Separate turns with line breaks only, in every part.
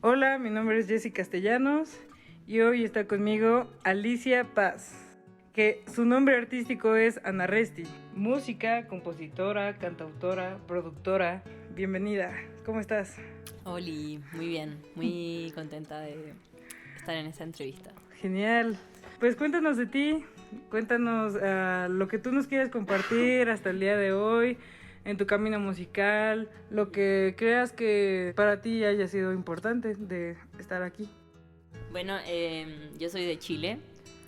Hola, mi nombre es Jessy Castellanos y hoy está conmigo Alicia Paz, que su nombre artístico es Ana Resti. Música, compositora, cantautora, productora. Bienvenida, ¿cómo estás?
Oli, muy bien, muy contenta de estar en esta entrevista.
Genial. Pues cuéntanos de ti, cuéntanos lo que tú nos quieres compartir hasta el día de hoy, en tu camino musical, lo que creas que para ti haya sido importante de estar aquí.
Bueno, yo soy de Chile,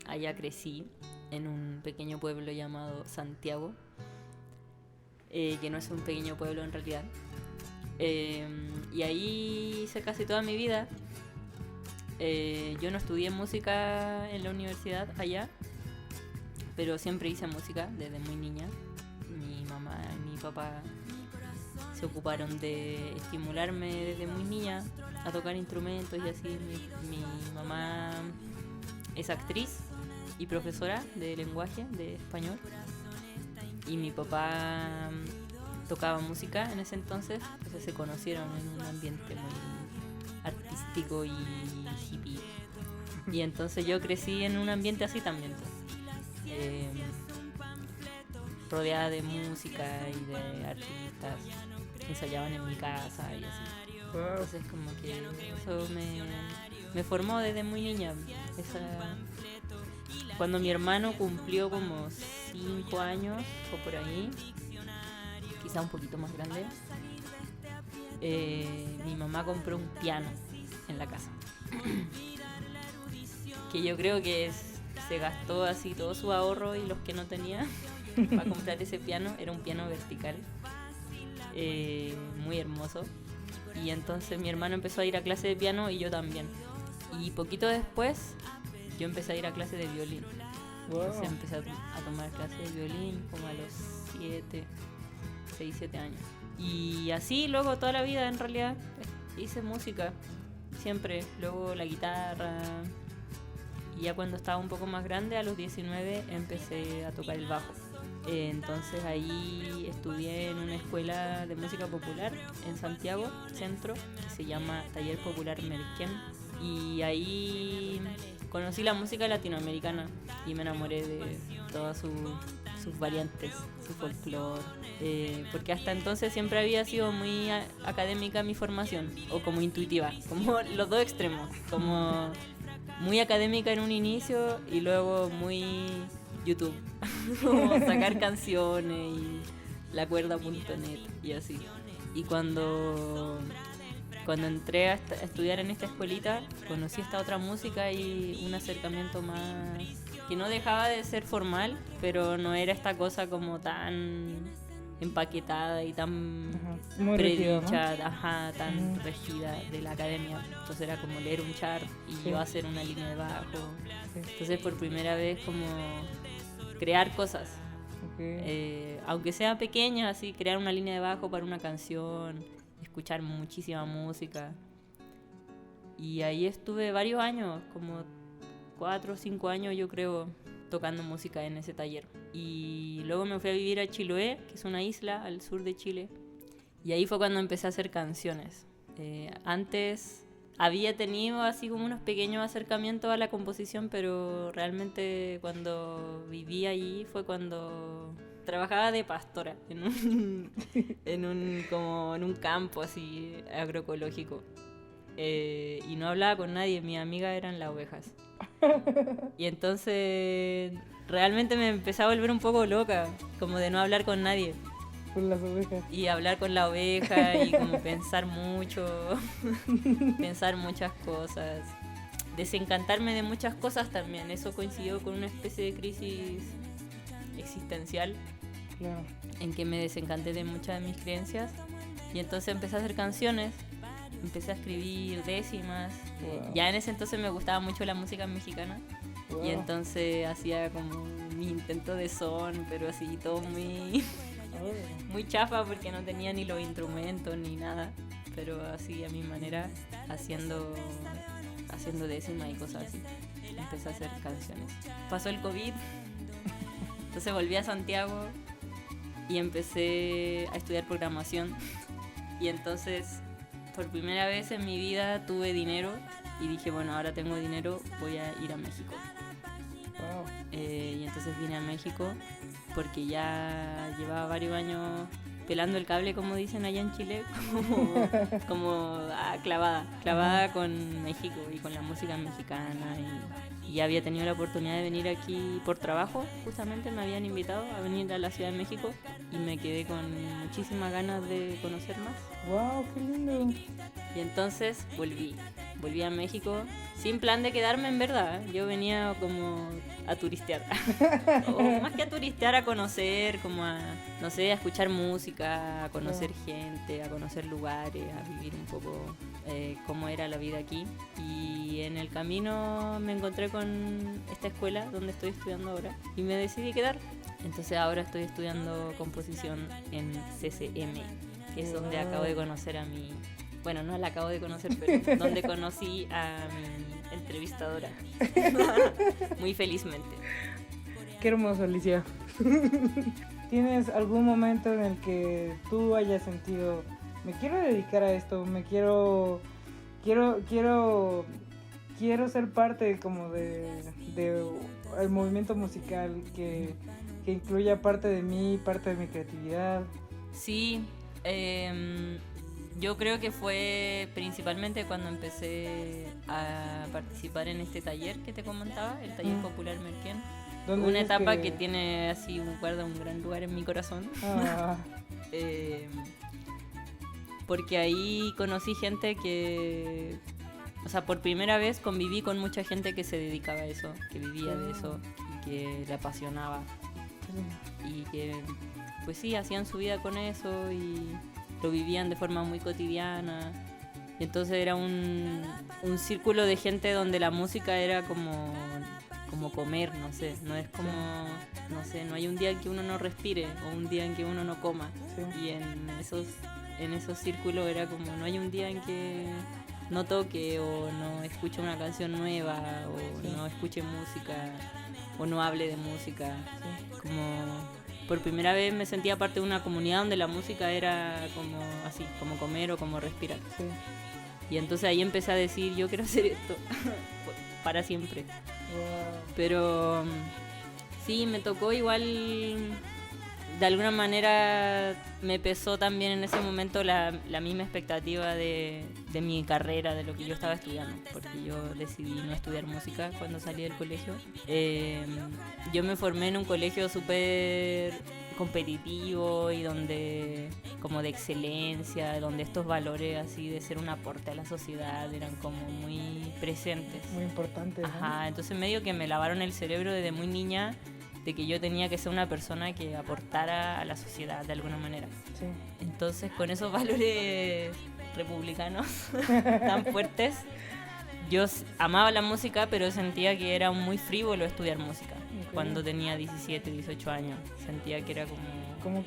allá crecí en un pequeño pueblo llamado Santiago, que no es un pequeño pueblo en realidad. Y ahí hice casi toda mi vida. Yo no estudié música en la universidad allá, pero siempre hice música desde muy niña. Mi mamá y mi papá se ocuparon de estimularme desde muy niña a tocar instrumentos y así. Mi mamá es actriz y profesora de lenguaje, de español, y mi papá tocaba música en ese entonces, entonces se conocieron en un ambiente muy artístico y hippie. Y entonces yo crecí en un ambiente así también, rodeada de música y de artistas que ensayaban en mi casa y así.
Wow.
Entonces como que eso me formó desde muy niña. Cuando mi hermano cumplió como 5 años o por ahí, quizá un poquito más grande, mi mamá compró un piano en la casa. Que yo creo que se gastó así todo su ahorro y los que no tenía para comprar ese piano. Era un piano vertical, muy hermoso. Y entonces mi hermano empezó a ir a clase de piano y yo también. Y poquito después yo empecé a ir a clase de violín.
Wow.
Entonces empecé a tomar clase de violín como a los 6, 7 años. Y así luego toda la vida en realidad hice música, siempre. Luego la guitarra. Y ya cuando estaba un poco más grande, a los 19, empecé a tocar el bajo. Entonces ahí estudié en una escuela de música popular en Santiago, centro, que se llama Taller Popular Merquén. Y ahí conocí la música latinoamericana y me enamoré de todas sus variantes, su folclore. Porque hasta entonces siempre había sido muy académica mi formación, o como intuitiva, como los dos extremos, como muy académica en un inicio y luego muy YouTube, como sacar canciones y lacuerda.net y así. Y cuando entré a estudiar en esta escuelita, conocí esta otra música y un acercamiento más que no dejaba de ser formal, pero no era esta cosa como tan empaquetada y tan
Muy
predicha,
rígido, ¿no?
tan regida de la academia. Entonces era como leer un chart y
Sí.
yo hacer una línea de bajo.
Sí.
Entonces por primera vez como crear cosas, aunque sea pequeñas, así crear una línea de bajo para una canción, escuchar muchísima música. Y ahí estuve varios años, como 4 o 5 años yo creo, tocando música en ese taller. Y luego me fui a vivir a Chiloé, que es una isla al sur de Chile. Y ahí fue cuando empecé a hacer canciones. Antes había tenido así como unos pequeños acercamientos a la composición, pero realmente cuando viví allí fue cuando trabajaba de pastora en un campo así agroecológico. Y no hablaba con nadie, mis amigas eran las ovejas. Y entonces realmente me empecé a volver un poco loca, como de no hablar con nadie.
Con las ovejas.
Y hablar con la oveja y como pensar mucho, pensar muchas cosas, desencantarme de muchas cosas también. Eso coincidió con una especie de crisis existencial,
Claro.
en que me desencanté de muchas de mis creencias. Y entonces empecé a hacer canciones, empecé a escribir décimas.
Wow.
Ya en ese entonces me gustaba mucho la música mexicana.
Wow.
Y entonces hacía como mi intento de son, pero así todo muy muy chafa porque no tenía ni los instrumentos ni nada, pero así a mi manera, haciendo décimas y cosas así. Empecé a hacer canciones. Pasó el COVID, entonces volví a Santiago y empecé a estudiar programación. Y entonces por primera vez en mi vida tuve dinero y dije, bueno, ahora tengo dinero, voy a ir a México.
Wow.
Y entonces vine a México porque ya llevaba varios años pelando el cable, como dicen allá en Chile, como clavada con México y con la música mexicana. Y ya había tenido la oportunidad de venir aquí por trabajo, justamente me habían invitado a venir a la Ciudad de México y me quedé con muchísimas ganas de conocer más.
Wow, qué lindo.
Y entonces volví a México sin plan de quedarme, en verdad. Yo venía como a turistear. O más que a turistear, a conocer, como a, no sé, a escuchar música, a conocer gente, a conocer lugares, a vivir un poco cómo era la vida aquí. Y en el camino me encontré con esta escuela donde estoy estudiando ahora y me decidí quedar. Entonces ahora estoy estudiando composición en CCM, que es donde acabo de conocer a mi... Bueno, no la acabo de conocer, pero donde conocí a mi entrevistadora. Muy felizmente.
Qué hermoso, Alicia. ¿Tienes algún momento en el que tú hayas sentido, me quiero dedicar a esto, quiero ser parte como de el movimiento musical que incluya parte de mí, parte de mi creatividad?
Sí, yo creo que fue principalmente cuando empecé a participar en este taller que te comentaba, el taller popular Merquén. Una etapa que tiene así, guarda un gran lugar en mi corazón. Porque ahí conocí gente que, o sea, por primera vez conviví con mucha gente que se dedicaba a eso, que vivía de eso y que le apasionaba. Y que, pues sí, hacían su vida con eso y lo vivían de forma muy cotidiana. Y entonces era un círculo de gente donde la música era como comer, no sé, no es como, no sé, no hay un día en que uno no respire o un día en que uno no coma. Sí. Y en esos círculos era como, no hay un día en que no toque o no escuche una canción nueva o no escuche música o no hable de música. Sí. Como por primera vez me sentía parte de una comunidad donde la música era como así, como comer o como respirar. Sí. Y entonces ahí empecé a decir, yo quiero hacer esto para siempre. Wow. Pero sí, me tocó igual, de alguna manera me pesó también en ese momento la misma expectativa de mi carrera, de lo que yo estaba estudiando, porque yo decidí no estudiar música cuando salí del colegio. Yo me formé en un colegio súper competitivo y donde como de excelencia, donde estos valores así de ser un aporte a la sociedad eran como muy presentes.
Muy importantes.
Ajá, ¿no? Entonces medio que me lavaron el cerebro desde muy niña de que yo tenía que ser una persona que aportara a la sociedad de alguna manera. Sí. Entonces con esos valores republicanos tan fuertes, yo amaba la música, pero sentía que era muy frívolo estudiar música. Cuando tenía 17, 18 años, sentía que era como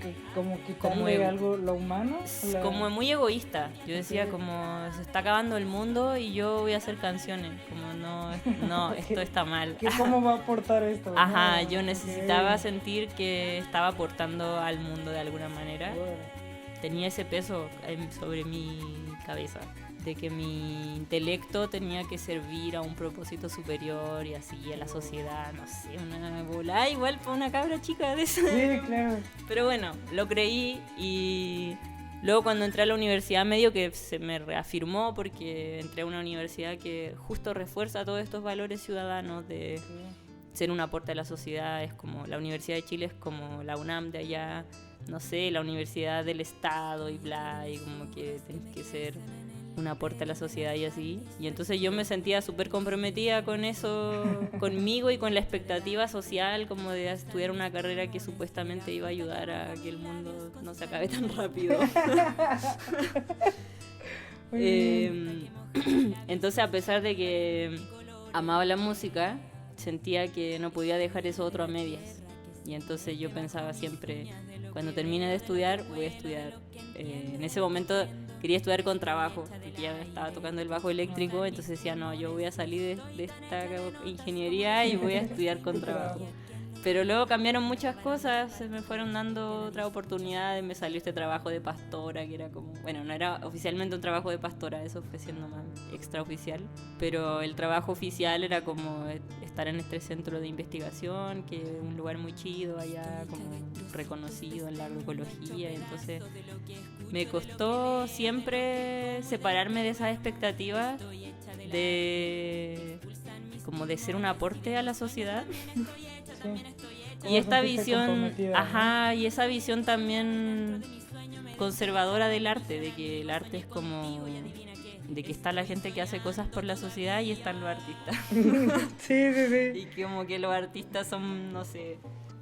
quitarle algo lo humano,
como muy egoísta. Yo decía como se está acabando el mundo y yo voy a hacer canciones, como no esto está mal.
¿Cómo va a aportar esto?
Ajá, yo necesitaba sentir que estaba aportando al mundo de alguna manera. Tenía ese peso sobre mi cabeza, de que mi intelecto tenía que servir a un propósito superior y así a la sociedad, no sé, una bola igual para una cabra chica de esa.
Sí, claro.
Pero bueno, lo creí y luego cuando entré a la universidad medio que se me reafirmó porque entré a una universidad que justo refuerza todos estos valores ciudadanos de ser un aporte a la sociedad. Es como la Universidad de Chile es como la UNAM de allá, no sé, la Universidad del Estado y bla, y como que tenés que ser un aporte a la sociedad y así. Y entonces yo me sentía súper comprometida con eso, conmigo y con la expectativa social, como de estudiar una carrera que supuestamente iba a ayudar a que el mundo no se acabe tan rápido. Entonces, a pesar de que amaba la música, sentía que no podía dejar eso otro a medias. Y entonces yo pensaba siempre, cuando termine de estudiar, voy a estudiar. En ese momento quería estudiar con trabajo, porque ya estaba tocando el bajo eléctrico, entonces decía, no, yo voy a salir de esta ingeniería y voy a estudiar con trabajo. Pero luego cambiaron muchas cosas, se me fueron dando otras oportunidades, me salió este trabajo de pastora, que era como, bueno, no era oficialmente un trabajo de pastora, eso fue siendo más extraoficial, pero el trabajo oficial era como estar en este centro de investigación, que es un lugar muy chido allá, como reconocido en la agroecología, y entonces me costó siempre separarme de esas expectativas de como de ser un aporte a la sociedad.
Sí.
Y esta visión,
¿no?
y esa visión también conservadora del arte, de que el arte es como, de que está la gente que hace cosas por la sociedad y están los artistas.
Sí, sí, sí.
Y que como que los artistas son, no sé,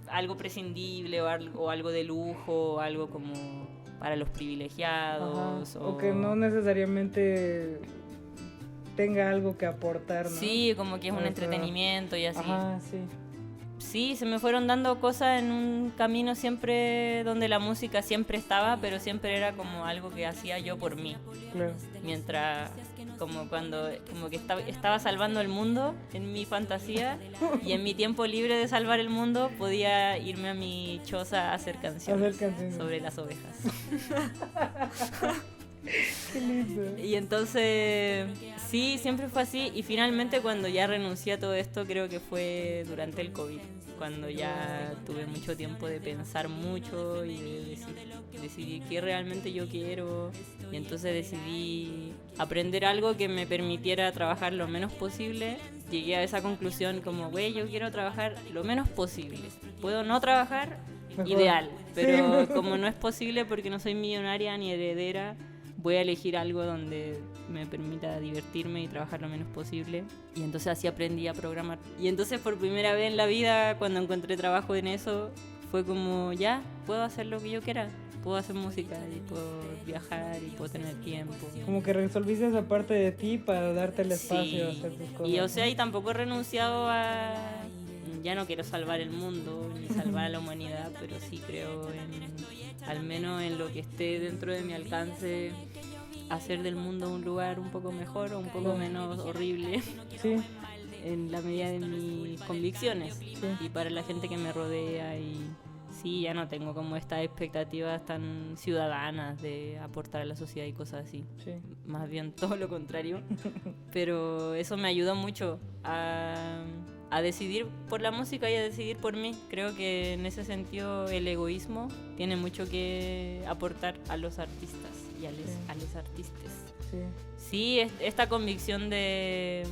algo prescindible o algo de lujo, o algo como para los privilegiados.
O que no necesariamente tenga algo que aportar, ¿no?
Sí, como que es un entretenimiento y así.
Ajá, sí.
Sí, se me fueron dando cosas en un camino siempre donde la música siempre estaba, pero siempre era como algo que hacía yo por mí.
Claro.
Mientras, como que estaba salvando el mundo en mi fantasía y en mi tiempo libre de salvar el mundo podía irme a mi choza a hacer canciones sobre las ovejas.
Qué lindo.
Y entonces, sí, siempre fue así. Y finalmente cuando ya renuncié a todo esto, creo que fue durante el COVID, cuando ya tuve mucho tiempo de pensar mucho y de decidir qué realmente yo quiero. Y entonces decidí aprender algo que me permitiera trabajar lo menos posible. Llegué a esa conclusión como, güey, yo quiero trabajar lo menos posible. Puedo no trabajar, mejor. Ideal, pero sí. Como no es posible porque no soy millonaria ni heredera, voy a elegir algo donde me permita divertirme y trabajar lo menos posible. Y entonces así aprendí a programar. Y entonces por primera vez en la vida, cuando encontré trabajo en eso, fue como, ya, puedo hacer lo que yo quiera. Puedo hacer música y puedo viajar y puedo tener tiempo.
Como que resolviste esa parte de ti para darte el espacio a hacer tus cosas.
Y o sea, y tampoco he renunciado a... Ya no quiero salvar el mundo ni salvar a la humanidad, pero sí creo al menos en lo que esté dentro de mi alcance, hacer del mundo un lugar un poco mejor o un poco menos horrible.
Sí.
En la medida de mis convicciones. Sí. Y para la gente que me rodea. Y sí, ya no tengo como estas expectativas tan ciudadanas de aportar a la sociedad y cosas así. Sí. Más bien todo lo contrario. Pero eso me ayudó mucho a decidir por la música y a decidir por mí. Creo que en ese sentido el egoísmo tiene mucho que aportar a los artistas y a los artistas. Sí, esta convicción de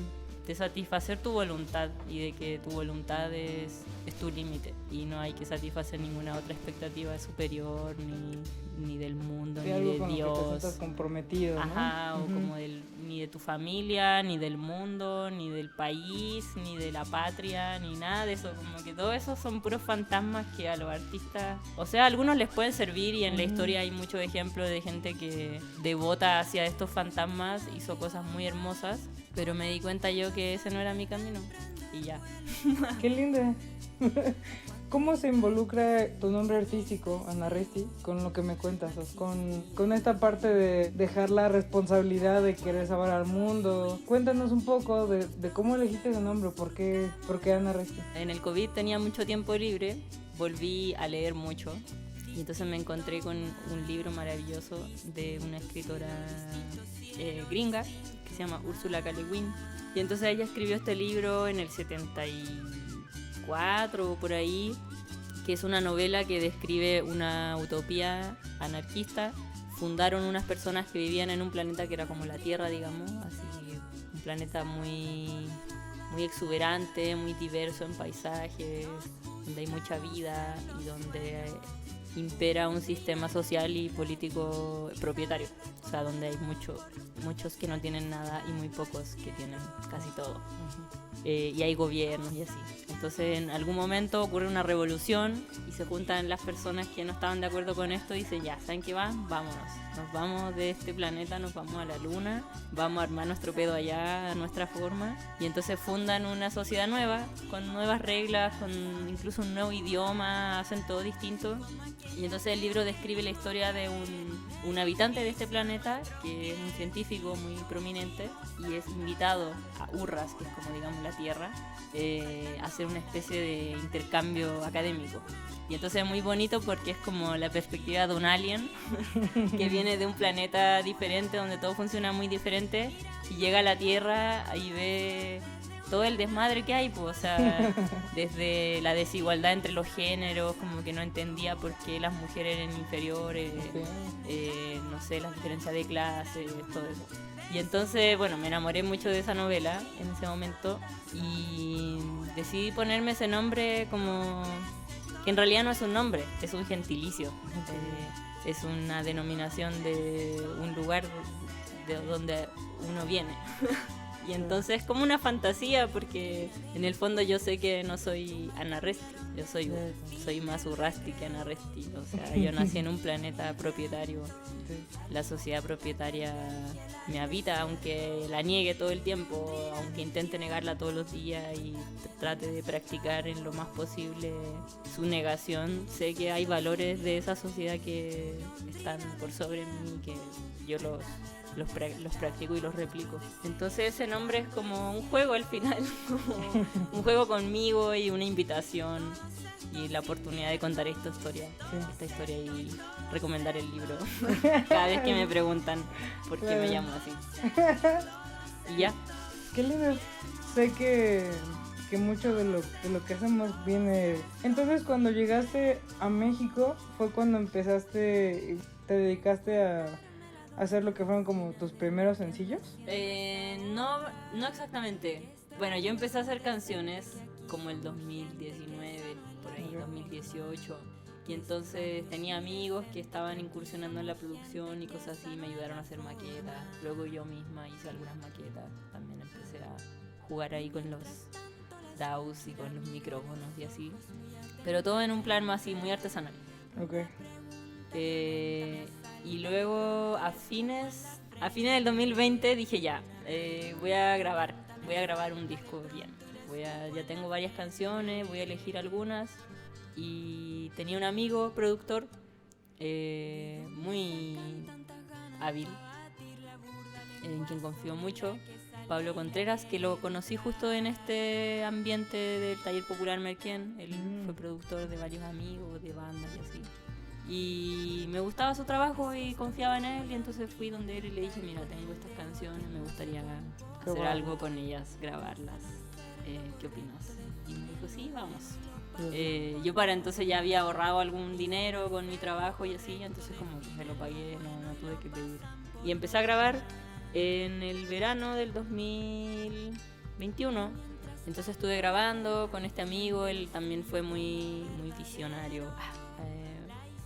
satisfacer tu voluntad y de que tu voluntad es tu límite y no hay que satisfacer ninguna otra expectativa superior ni del mundo, ni de Dios.
Que te sientas comprometido, ¿no?
Ajá, o como ni de tu familia, ni del mundo, ni del país, ni de la patria, ni nada de eso. Como que todo eso son puros fantasmas que a los artistas, o sea, a algunos les pueden servir y en la historia hay muchos ejemplos de gente que devota hacia estos fantasmas, hizo cosas muy hermosas, pero me di cuenta yo que ese no era mi camino y ya.
Qué lindo. ¿Cómo se involucra tu nombre artístico, Ana Resti, con lo que me cuentas? Con esta parte de dejar la responsabilidad de querer salvar al mundo. Cuéntanos un poco de cómo elegiste ese nombre, ¿por qué Ana Resti?
En el COVID tenía mucho tiempo libre, volví a leer mucho y entonces me encontré con un libro maravilloso de una escritora gringa que se llama Ursula K. Le Guin. Y entonces ella escribió este libro en el 74 o por ahí, que es una novela que describe una utopía anarquista. Fundaron unas personas que vivían en un planeta que era como la Tierra, digamos, así, un planeta muy, muy exuberante, muy diverso en paisajes, donde hay mucha vida y donde impera un sistema social y político propietario, o sea, donde hay muchos que no tienen nada y muy pocos que tienen casi todo. Y hay gobiernos y así. Entonces en algún momento ocurre una revolución y se juntan las personas que no estaban de acuerdo con esto y dicen, ya, ¿saben qué va? Vámonos. Nos vamos de este planeta, nos vamos a la luna, vamos a armar nuestro pedo allá a nuestra forma. Y entonces fundan una sociedad nueva, con nuevas reglas, con incluso un nuevo idioma, hacen todo distinto. Y entonces el libro describe la historia de un habitante de este planeta, que es un científico muy prominente, y es invitado a Urras, que es como digamos la Tierra, a hacer una especie de intercambio académico. Y entonces es muy bonito porque es como la perspectiva de un alien que viene de un planeta diferente, donde todo funciona muy diferente, y llega a la Tierra y ve todo el desmadre que hay, pues, o sea, desde la desigualdad entre los géneros, como que no entendía por qué las mujeres eran inferiores, no sé, las diferencias de clases, todo eso. Y entonces, bueno, me enamoré mucho de esa novela en ese momento y decidí ponerme ese nombre como... que en realidad no es un nombre, es un gentilicio. Es una denominación de un lugar de donde uno viene. Y entonces es como una fantasía, porque en el fondo yo sé que no soy Ana Resti, yo soy más Urrasti que Ana Resti. O sea, yo nací en un planeta propietario, la sociedad propietaria me habita, aunque la niegue todo el tiempo, aunque intente negarla todos los días y trate de practicar en lo más posible su negación. Sé que hay valores de esa sociedad que están por sobre mí, que yo los practico y los replico. Entonces ese nombre es como un juego al final, como un juego conmigo y una invitación y la oportunidad de contar esta historia y recomendar el libro cada vez que me preguntan por qué me llamo así. Y ya.
Qué lindo. Sé que mucho de lo que hacemos viene... Entonces, cuando llegaste a México, ¿fue cuando empezaste, te dedicaste a hacer lo que fueron como tus primeros sencillos?
No exactamente. Bueno, yo empecé a hacer canciones como el 2019, por ahí, 2018. Y entonces tenía amigos que estaban incursionando en la producción y cosas así, me ayudaron a hacer maquetas. Luego yo misma hice algunas maquetas. También empecé a jugar ahí con los DAWs y con los micrófonos y así. Pero todo en un plan más así, muy artesanal.
Okay.
Y luego a fines del 2020 dije ya, voy a grabar un disco bien. Ya tengo varias canciones, voy a elegir algunas. Y tenía un amigo productor muy hábil, en quien confío mucho, Pablo Contreras, que lo conocí justo en este ambiente del Taller Popular Merquén. Él fue productor de varios amigos, de bandas y así. Y me gustaba su trabajo y confiaba en él, y entonces fui donde él y le dije, mira, tengo estas canciones, me gustaría hacer algo con ellas, grabarlas. ¿Qué opinas? Y me dijo, sí, vamos. Yo para entonces ya había ahorrado algún dinero con mi trabajo y así, entonces como que me lo pagué, no tuve que pedir. Y empecé a grabar en el verano del 2021. Entonces estuve grabando con este amigo, él también fue muy visionario.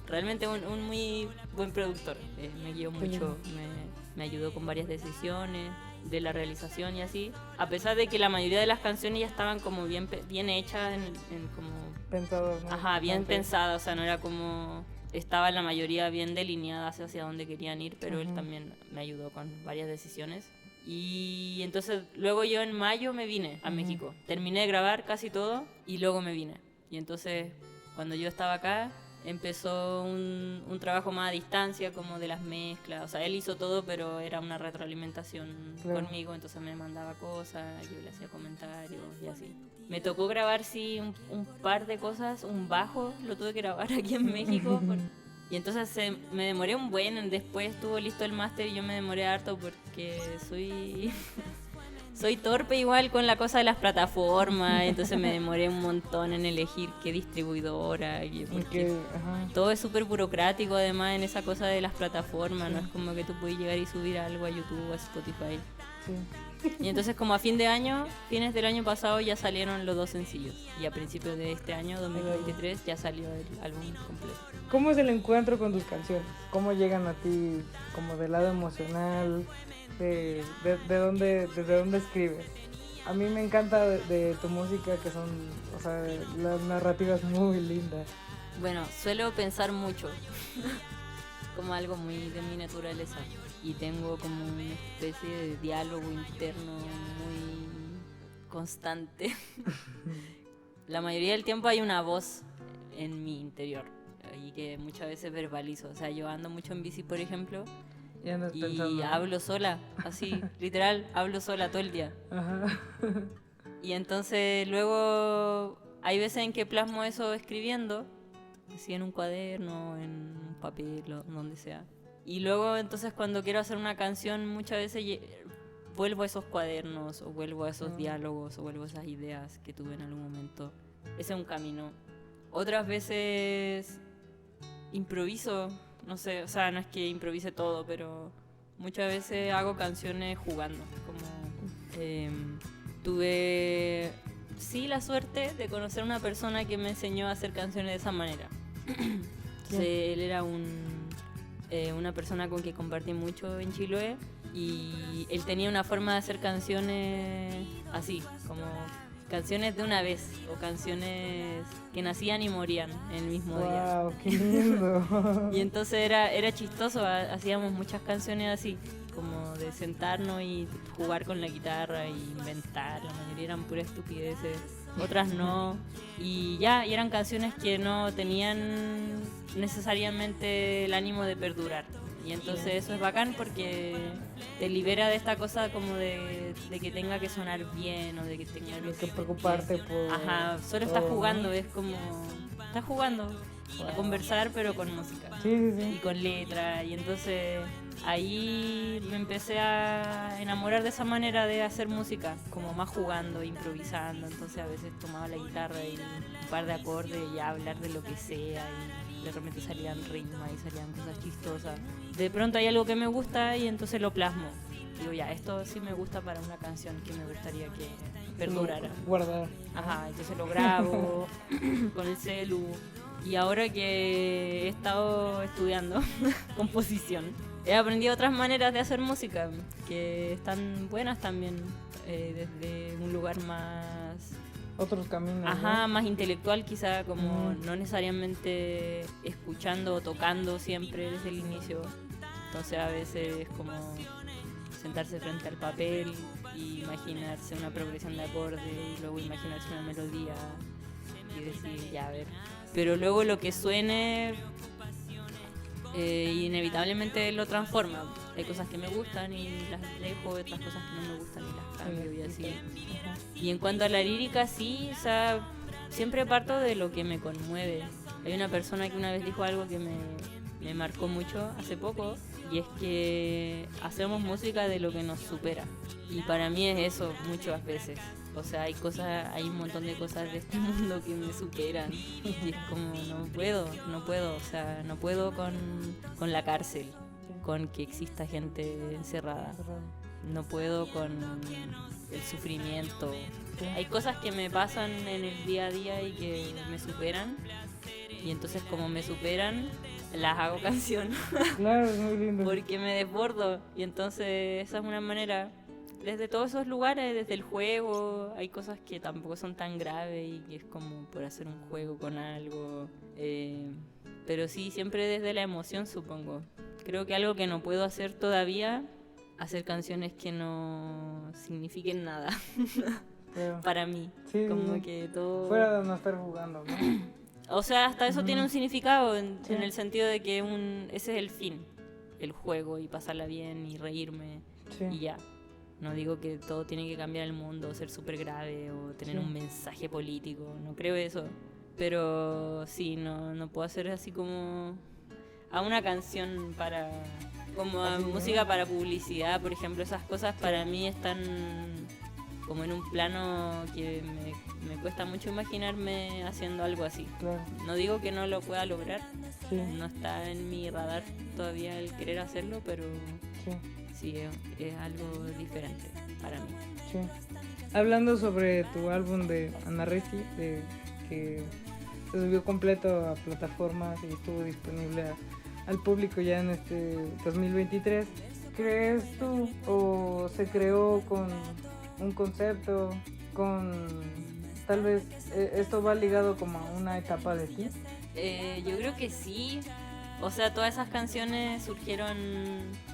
Realmente un muy buen productor. Me guió mucho, me ayudó con varias decisiones de la realización y así. A pesar de que la mayoría de las canciones ya estaban como bien hechas, en como...
Pensadas, ¿no?
Ajá, bien pensadas, o sea, no era como... Estaba la mayoría bien delineadas hacia dónde querían ir, pero él también me ayudó con varias decisiones. Y entonces luego yo en mayo me vine a México. Terminé de grabar casi todo y luego me vine. Y entonces cuando yo estaba acá empezó un trabajo más a distancia, como de las mezclas. O sea, él hizo todo, pero era una retroalimentación conmigo, entonces me mandaba cosas, yo le hacía comentarios y así. Me tocó grabar, sí, un par de cosas. Un bajo lo tuve que grabar aquí en México. Y entonces me demoré un buen. Después estuvo listo el máster y yo me demoré harto porque soy torpe igual con la cosa de las plataformas, entonces me demoré un montón en elegir qué distribuidora, porque todo es súper burocrático además en esa cosa de las plataformas, no es como que tú puedes llegar y subir algo a YouTube, a Spotify. Sí. Y entonces como a fines del año pasado ya salieron los 2 sencillos, y a principios de este año, 2023, ya salió el álbum completo.
¿Cómo es el encuentro con tus canciones? ¿Cómo llegan a ti como del lado emocional? ¿Desde dónde escribes? A mí me encanta de tu música que son, o sea, las narrativas muy lindas.
Bueno, suelo pensar mucho, como algo muy de mi naturaleza, y tengo como una especie de diálogo interno muy constante. La mayoría del tiempo hay una voz en mi interior, y que muchas veces verbalizo. O sea, yo ando mucho en bici, por ejemplo,
Y andas
y
pensando.
hablo sola, así, literal, hablo sola todo el día.
Ajá.
Y entonces luego hay veces en que plasmo eso escribiendo, así en un cuaderno, en un papel, o donde sea. Y luego entonces cuando quiero hacer una canción muchas veces vuelvo a esos cuadernos, o vuelvo a esos diálogos, o vuelvo a esas ideas que tuve en algún momento. Ese es un camino. Otras veces improviso, no sé, o sea, no es que improvise todo, pero muchas veces hago canciones jugando. Como tuve, sí, la suerte de conocer a una persona que me enseñó a hacer canciones de esa manera. Entonces, él era una persona con que compartí mucho en Chiloé, y él tenía una forma de hacer canciones así, como canciones de una vez, o canciones que nacían y morían en el mismo día.
Wow, qué lindo.
Y entonces era chistoso, hacíamos muchas canciones así, como de sentarnos y jugar con la guitarra e inventar. La mayoría eran puras estupideces, otras no. Y eran canciones que no tenían necesariamente el ánimo de perdurar. Y entonces eso es bacán porque te libera de esta cosa como de que tenga que sonar bien, o de que tenga
que preocuparte por...
Ajá, solo estás jugando, es como... Estás jugando a conversar, pero con música.
Sí, sí,
Y
sí.
con letra. Y entonces ahí me empecé a enamorar de esa manera de hacer música, como más jugando, improvisando. Entonces a veces tomaba la guitarra y un par de acordes y a hablar de lo que sea, y de repente salían ritmos y salían cosas chistosas. De pronto hay algo que me gusta y entonces lo plasmo. Digo, ya, esto sí me gusta para una canción que me gustaría que perdurara.
Guardar.
Ajá, entonces lo grabo con el celu. Y ahora que he estado estudiando composición, he aprendido otras maneras de hacer música que están buenas también, desde un lugar más...
Otros caminos.
Ajá,
¿no?
más intelectual quizá, como no necesariamente escuchando o tocando siempre desde el inicio. Entonces a veces es como sentarse frente al papel y imaginarse una progresión de acordes, y luego imaginarse una melodía y decir, ya, a ver. Pero luego lo que suene, inevitablemente lo transforma. Hay cosas que me gustan y las dejo, otras cosas que no me gustan y las cambio, y así. Y en cuanto a la lírica, sí, o sea, siempre parto de lo que me conmueve. Hay una persona que una vez dijo algo que me marcó mucho hace poco, y es que hacemos música de lo que nos supera. Y para mí es eso muchas veces. O sea, hay un montón de cosas de este mundo que me superan. Y es como, no puedo. O sea, no puedo con la cárcel, con que exista gente encerrada. No puedo con el sufrimiento. Hay cosas que me pasan en el día a día y que me superan. Y entonces como me superan, las hago canción.
Claro, es muy lindo.
Porque me desbordo. Y entonces esa es una manera. Desde todos esos lugares, desde el juego, hay cosas que tampoco son tan graves y que es como por hacer un juego con algo. Pero sí, siempre desde la emoción, supongo. Creo que algo que no puedo hacer todavía, hacer canciones que no signifiquen nada
Pero,
para mí.
sí,
Como
sí.
que todo...
Fuera de no estar jugando, ¿no?
O sea, hasta eso tiene un significado
Sí.
en el sentido de que ese es el fin, el juego, y pasarla bien y reírme
Sí.
y ya. No digo que todo tiene que cambiar el mundo, o ser súper grave, o tener un mensaje político, no creo eso. Pero sí, no puedo hacer así como a una canción para... como a
Así, ¿no?
música para publicidad, por ejemplo. Esas cosas para mí están como en un plano que me cuesta mucho imaginarme haciendo algo así.
Claro.
No digo que no lo pueda lograr,
Sí.
no está en mi radar todavía el querer hacerlo, pero
Sí.
sí, es algo diferente para mí.
Sí. Hablando sobre tu álbum de Anarresti, que se subió completo a plataformas y estuvo disponible al público ya en este 2023, ¿crees tú o se creó con un concepto, tal vez esto va ligado como a una etapa de ti?
Yo creo que sí. O sea, todas esas canciones surgieron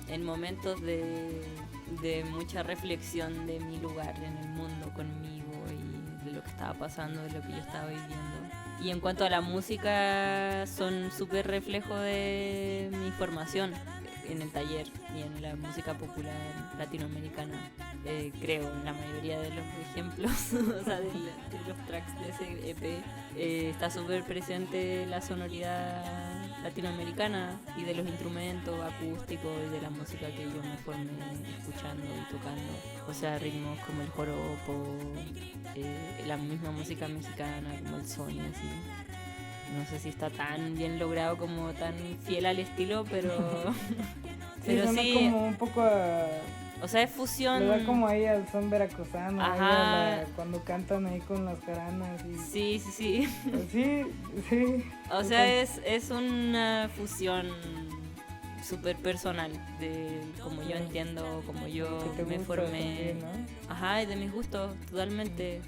en momentos de mucha reflexión de mi lugar en el mundo conmigo y de lo que estaba pasando, de lo que yo estaba viviendo. Y en cuanto a la música, son súper reflejo de mi formación en el taller y en la música popular latinoamericana. Creo, en la mayoría de los ejemplos, o sea, de los tracks de ese EP, está súper presente la sonoridad latinoamericana y de los instrumentos acústicos y de la música que yo me formé escuchando y tocando. O sea, ritmos como el joropo, la misma música mexicana como el son y así. No sé si está tan bien logrado como tan fiel al estilo, pero pero
suena
sí,
como un poco a...
o sea, es fusión.
Le da como ahí al son veracruzano, ahí
Ajá.
cuando cantan ahí con las jaranas y...
Sí.
Sí, sí.
O sea, es una fusión súper personal de como yo entiendo, como yo
Que te
me
gusta
formé.
también, ¿no?
Ajá, y de mis gustos, totalmente.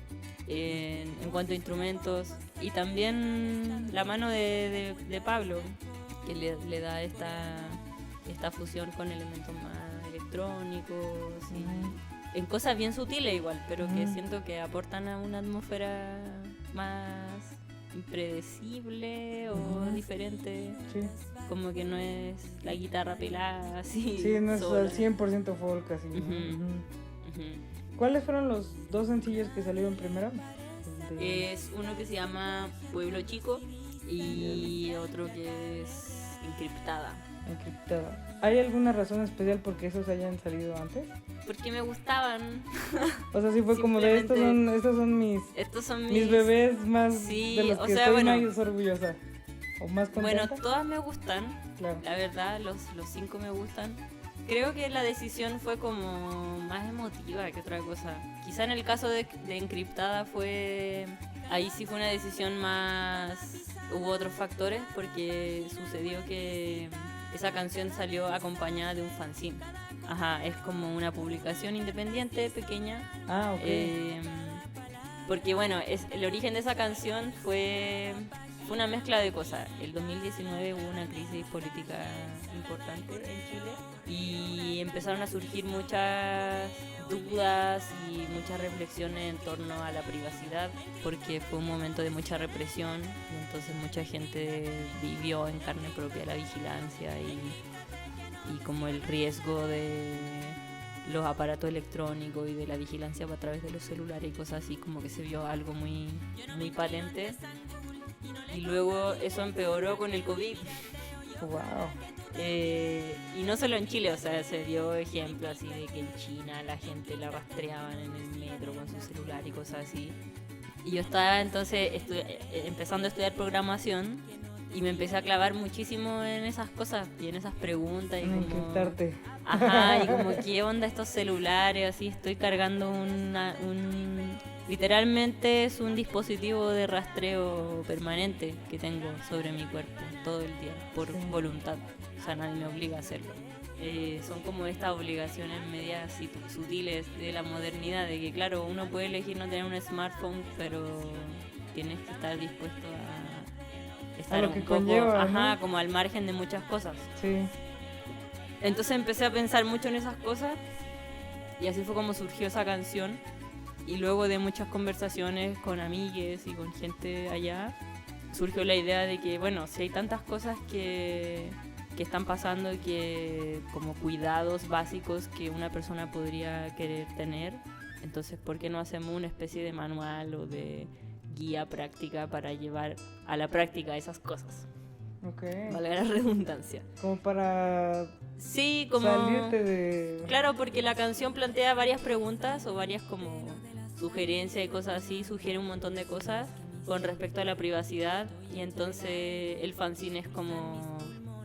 En cuanto a instrumentos. Y también la mano de Pablo, que le da esta fusión con elementos más electrónicos y en cosas bien sutiles igual, pero que siento que aportan a una atmósfera más impredecible o diferente.
Sí.
Como que no es la guitarra pelada así.
Sí, no es
sola.
al 100% folk así. ¿no?
Ujú.
¿Cuáles fueron los 2 sencillos que salieron primero?
Es uno que se llama Pueblo Chico y otro que es Encriptada.
Encriptada. ¿Hay alguna razón especial por qué esos hayan salido antes?
Porque me gustaban.
O sea, sí fue como de estos son
Estos son
mis bebés más
Sí,
de los
o
que
sea,
estoy
bueno,
más orgullosa. ¿O más contenta?
bueno, todas me gustan.
Claro.
La verdad, los 5 me gustan. Creo que la decisión fue como más emotiva que otra cosa. Quizá en el caso de Encriptada ahí sí fue una decisión más... Hubo otros factores porque sucedió que esa canción salió acompañada de un fanzine. Ajá, es como una publicación independiente, pequeña.
Ah, ok.
Porque bueno, el origen de esa canción fue una mezcla de cosas. El 2019 hubo una crisis política importante en Chile y empezaron a surgir muchas dudas y muchas reflexiones en torno a la privacidad, porque fue un momento de mucha represión y entonces mucha gente vivió en carne propia la vigilancia y como el riesgo de los aparatos electrónicos y de la vigilancia a través de los celulares y cosas así, como que se vio algo muy, muy patente. Y luego eso empeoró con el COVID.
Wow.
Y no solo en Chile, o sea, se dio ejemplo así de que en China la gente la rastreaban en el metro con su celular y cosas así. Y yo estaba entonces empezando a estudiar programación y me empecé a clavar muchísimo en esas cosas y en esas preguntas. Y como,
Encriptarte.
ajá, y como qué onda estos celulares, así estoy cargando literalmente es un dispositivo de rastreo permanente que tengo sobre mi cuerpo todo el día, por voluntad. O sea, nadie me obliga a hacerlo. Son como estas obligaciones medias sutiles de la modernidad, de que claro, uno puede elegir no tener un smartphone, pero tienes que estar dispuesto a estar
lo que
un poco,
conlleva,
ajá,
¿no?
como al margen de muchas cosas.
Sí.
Entonces empecé a pensar mucho en esas cosas y así fue como surgió esa canción. Y luego de muchas conversaciones con amigues y con gente allá, surgió la idea de que, bueno, si hay tantas cosas que están pasando y que como cuidados básicos que una persona podría querer tener, entonces ¿por qué no hacemos una especie de manual o de guía práctica para llevar a la práctica esas cosas?
Ok.
Valga la redundancia.
Como para
Sí, como...
salirte de...
Claro, porque la canción plantea varias preguntas o varias como sugerencias y cosas así, sugiere un montón de cosas con respecto a la privacidad y entonces el fanzine es como,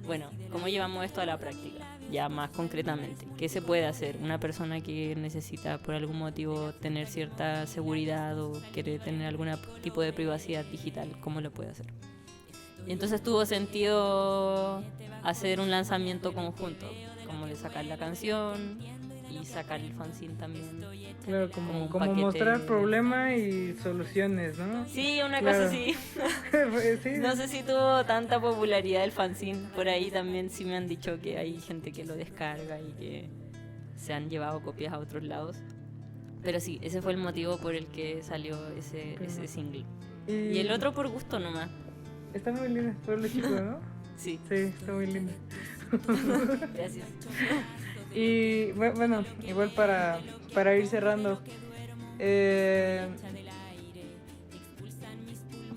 bueno, ¿cómo llevamos esto a la práctica? Ya más concretamente, ¿qué se puede hacer? Una persona que necesita por algún motivo tener cierta seguridad o quiere tener algún tipo de privacidad digital, ¿cómo lo puede hacer? Y entonces tuvo sentido hacer un lanzamiento conjunto, como de sacar la canción y sacar el fanzine también.
Claro,
como un
como
paquete.
mostrar problema y soluciones, ¿no?
Sí, una
Claro.
cosa así.
Sí.
No sé si tuvo tanta popularidad el fanzine. Por ahí también sí me han dicho que hay gente que lo descarga y que se han llevado copias a otros lados. Pero sí, ese fue el motivo por el que salió ese single. Y el otro por gusto nomás.
Está muy lindo, Pueblo Chico, ¿no?
Sí.
Sí, está muy lindo.
Gracias.
Y bueno, igual para ir cerrando,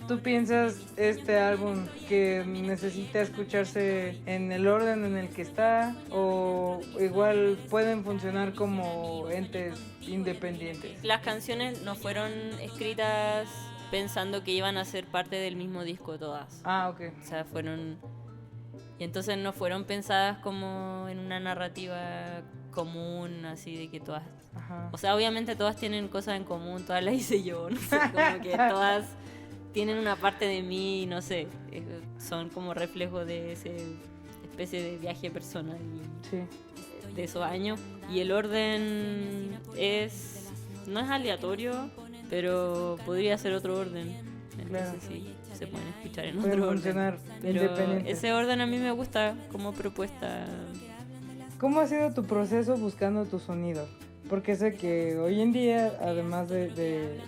¿tú piensas este álbum que necesita escucharse en el orden en el que está o igual pueden funcionar como entes independientes?
Las canciones no fueron escritas pensando que iban a ser parte del mismo disco todas.
Ah, ok.
O sea, fueron... Y entonces no fueron pensadas como en una narrativa común, así de que todas...
Ajá.
O sea, obviamente todas tienen cosas en común, todas las hice yo, no sé, como que todas tienen una parte de mí, no sé, son como reflejo de esa especie de viaje personal
Sí.
de esos años. Y el orden no es aleatorio, pero podría ser otro orden. Entonces
Claro.
sí, se pueden escuchar en
Pueden
otro
funcionar
orden. Pero
independientes.
ese orden a mí me gusta como propuesta.
¿Cómo ha sido tu proceso buscando tu sonido? Porque sé que hoy en día, además de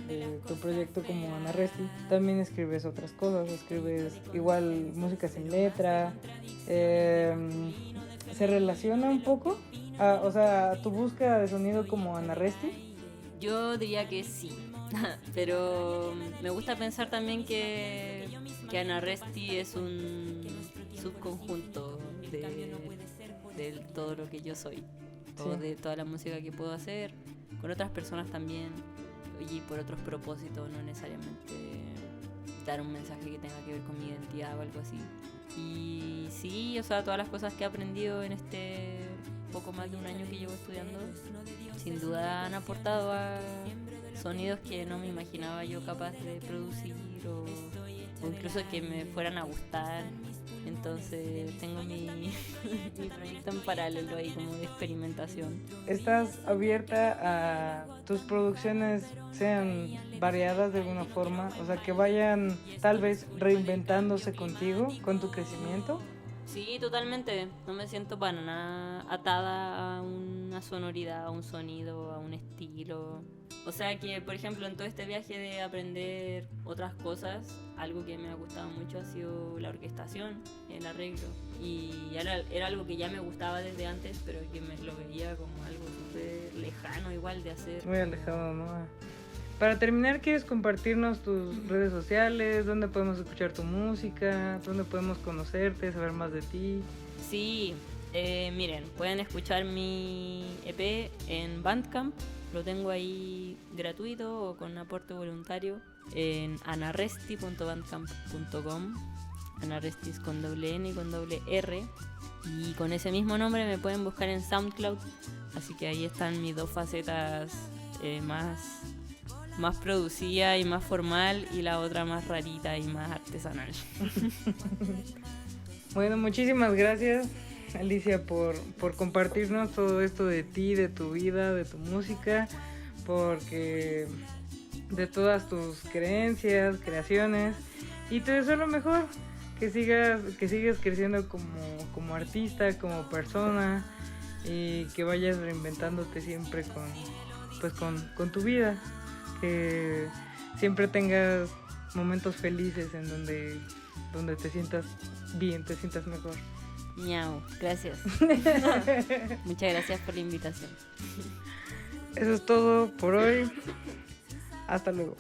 tu proyecto como Ana Resti, también escribes otras cosas, escribes igual música sin letra. ¿Se relaciona un poco? O sea, tu búsqueda de sonido como Ana Resti.
Yo diría que sí, pero me gusta pensar también que Ana Resti es un subconjunto de todo lo que yo soy, o
Sí.
de toda la música que puedo hacer, con otras personas también, y por otros propósitos, no necesariamente dar un mensaje que tenga que ver con mi identidad o algo así. Y sí, o sea, todas las cosas que he aprendido en este poco más de un año que llevo estudiando, sin duda han aportado a sonidos que no me imaginaba yo capaz de producir o incluso que me fueran a gustar. Entonces tengo mi proyecto en paralelo ahí como de experimentación.
¿Estás abierta a tus producciones sean variadas de alguna forma? O sea, que vayan tal vez reinventándose contigo, con tu crecimiento.
Sí, totalmente. No me siento para nada atada a una sonoridad, a un sonido, a un estilo. O sea que, por ejemplo, en todo este viaje de aprender otras cosas, algo que me ha gustado mucho ha sido la orquestación, el arreglo. Y era algo que ya me gustaba desde antes, pero que me lo veía como algo súper lejano igual de hacer.
Muy alejado, ¿no? Para terminar, ¿quieres compartirnos tus redes sociales? ¿Dónde podemos escuchar tu música? ¿Dónde podemos conocerte, saber más de ti?
Sí, miren, pueden escuchar mi EP en Bandcamp. Lo tengo ahí gratuito o con aporte voluntario en anarresti.bandcamp.com. Anarresti es con doble N y con doble R. Y con ese mismo nombre me pueden buscar en SoundCloud. Así que ahí están mis dos facetas más producida y más formal, y la otra más rarita y más artesanal.
Bueno, muchísimas gracias, Alicia, por compartirnos todo esto de ti, de tu vida, de tu música, porque de todas tus creencias, creaciones, y te deseo lo mejor, que sigas creciendo como artista, como persona, y que vayas reinventándote siempre con tu vida, que siempre tengas momentos felices en donde te sientas bien, te sientas mejor.
Miau, gracias. Muchas gracias por la invitación.
Eso es todo por hoy. Hasta luego.